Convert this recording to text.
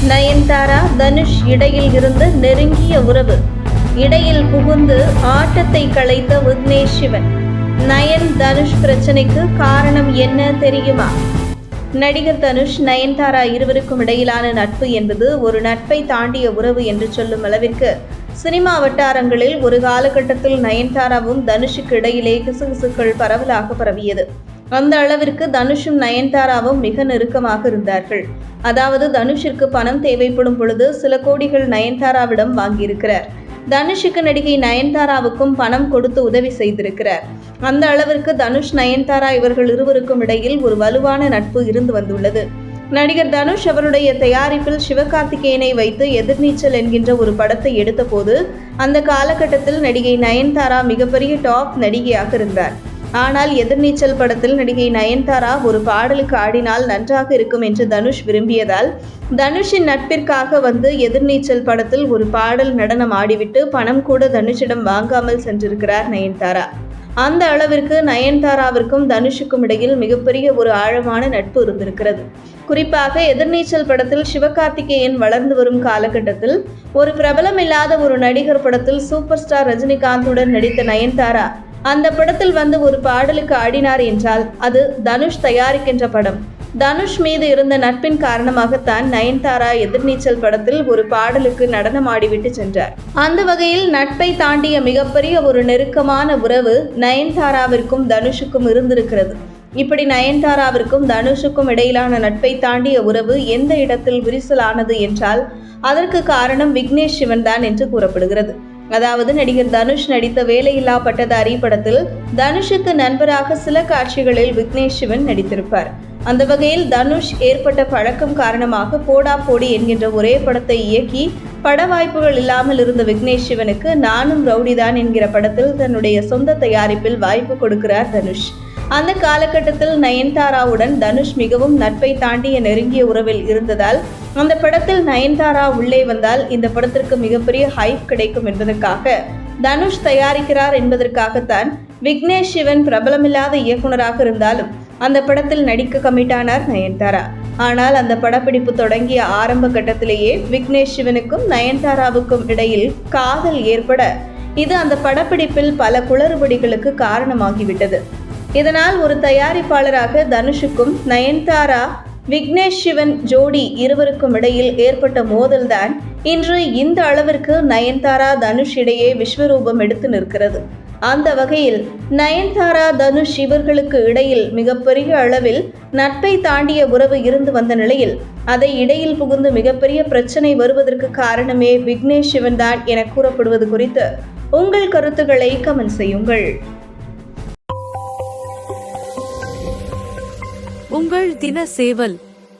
நயன்தாரா தனுஷ் இடையில் இருந்த நெருங்கிய உறவு. இடையில் புகுந்து ஆட்டத்தை கலைத்த விக்னேஷ் சிவன். நயன் தனுஷ் பிரச்சனைக்கு காரணம் என்ன தெரியுமா? நடிகர் தனுஷ் நயன்தாரா இருவருக்கும் இடையிலான நட்பு என்பது ஒரு நட்பை தாண்டிய உறவு என்று சொல்லும் அளவிற்கு சினிமா வட்டாரங்களில் ஒரு காலகட்டத்தில் நயன்தாராவும் தனுஷுக்கு இடையிலே கிசுகிசுக்கள் பரவலாக பரவியது. அந்த அளவிற்கு தனுஷும் நயன்தாராவும் மிக நெருக்கமாக இருந்தார்கள். அதாவது தனுஷிற்கு பணம் தேவைப்படும் பொழுது சில கோடிகள் நயன்தாராவிடம் வாங்கியிருக்கிறார். தனுஷுக்கு நடிகை நயன்தாராவுக்கும் பணம் கொடுத்து உதவி செய்திருக்கிறார். அந்த அளவிற்கு தனுஷ் நயன்தாரா இவர்கள் இருவருக்கும் இடையில் ஒரு வலுவான நட்பு இருந்து வந்துள்ளது. நடிகர் தனுஷ் அவருடைய தயாரிப்பில் சிவகார்த்திகேயனை வைத்து எதிர்நீச்சல் என்கின்ற ஒரு படத்தை எடுத்த போது அந்த காலகட்டத்தில் நடிகை நயன்தாரா மிகப்பெரிய டாப் நடிகையாக இருந்தார். ஆனால் எதிர்நீச்சல் படத்தில் நடிகை நயன்தாரா ஒரு பாடலுக்கு ஆடினால் நன்றாக இருக்கும் என்று தனுஷ் விரும்பியதால் தனுஷின் நட்பிற்காக வந்து எதிர்நீச்சல் படத்தில் ஒரு பாடல் நடனம் ஆடிவிட்டு பணம் கூட தனுஷிடம் வாங்காமல் சென்றிருக்கிறார் நயன்தாரா. அந்த அளவிற்கு நயன்தாராவிற்கும் தனுஷுக்கும் இடையில் மிகப்பெரிய ஒரு ஆழமான நட்பு இருந்திருக்கிறது. குறிப்பாக எதிர்நீச்சல் படத்தில் சிவகார்த்திகேயன் வளர்ந்து வரும் காலகட்டத்தில் ஒரு பிரபலமில்லாத ஒரு நடிகர் படத்தில் சூப்பர் ஸ்டார் ரஜினிகாந்துடன் நடித்த நயன்தாரா அந்த படத்தில் வந்து ஒரு பாடலுக்கு ஆடினார் என்றால் அது தனுஷ் தயாரிக்கின்ற படம். தனுஷ் மீது இருந்த நட்பின் காரணமாகத்தான் நயன்தாரா எதிர்நீச்சல் படத்தில் ஒரு பாடலுக்கு நடனம் ஆடிவிட்டு சென்றார். அந்த வகையில் நட்பை தாண்டிய மிகப்பெரிய ஒரு நெருக்கமான உறவு நயன்தாராவிற்கும் தனுஷுக்கும் இருந்திருக்கிறது. இப்படி நயன்தாராவிற்கும் தனுஷுக்கும் இடையிலான நட்பை தாண்டிய உறவு எந்த இடத்தில் விரிசலானது என்றால் அதற்கு காரணம் விக்னேஷ் சிவன் தான் என்று கூறப்படுகிறது. அதாவது நடிகர் தனுஷ் நடித்த வேலையில்லா பட்டதாரி படத்தில் தனுஷுக்கு நண்பராக சில காட்சிகளில் விக்னேஷ் சிவன் நடித்திருப்பார். அந்த வகையில் தனுஷ் ஏற்பட்ட பழக்கம் காரணமாக போடா போடி என்கின்ற ஒரே படத்தை இயக்கி பட வாய்ப்புகள் இல்லாமல் இருந்த விக்னேஷ் சிவனுக்கு நானும் ரவுடிதான் என்கிற படத்தில் தன்னுடைய சொந்த தயாரிப்பில் வாய்ப்பு கொடுக்கிறார் தனுஷ். அந்த காலகட்டத்தில் நயன்தாராவுடன் தனுஷ் மிகவும் நட்பை தாண்டிய நெருங்கிய உறவில் இருந்ததால் அந்த படத்தில் நயன்தாரா உள்ளே வந்தால் இந்த படத்திற்கு மிகப்பெரிய ஹைப் கிடைக்கும் என்பதற்காக தனுஷ் தயாரிக்கிறார் என்பதற்காகத்தான் விக்னேஷ் சிவன் பிரபலமில்லாத இயக்குனராக இருந்தாலும் அந்த படத்தில் நடிக்க கமிட்டானார் நயன்தாரா. ஆனால் அந்த படப்பிடிப்பு தொடங்கிய ஆரம்ப கட்டத்திலேயே விக்னேஷ் சிவனுக்கும் நயன்தாராவுக்கும் இடையில் காதல் ஏற்பட இது அந்த படப்பிடிப்பில் பல குளறுபடிகளுக்கு காரணமாகிவிட்டது. இதனால் ஒரு தயாரிப்பாளராக தனுஷுக்கும் நயன்தாரா விக்னேஷ் சிவன் ஜோடி இருவருக்கும் இடையில் ஏற்பட்ட மோதல்தான் இன்று இந்த அளவிற்கு நயன்தாரா தனுஷ் இடையே விஸ்வரூபம் எடுத்து நிற்கிறது. அந்த வகையில் நயன்தாரா தனுஷ் இவர்களுக்கு இடையில் மிகப்பெரிய அளவில் நட்பை தாண்டிய உறவு இருந்து வந்த நிலையில் அதை இடையில் புகுந்து மிகப்பெரிய பிரச்சனை வருவதற்கு காரணமே விக்னேஷ் சிவன் தான் என கூறப்படுவது குறித்து உங்கள் கருத்துக்களை கமெண்ட் செய்யுங்கள். உங்கள் தின சேவல்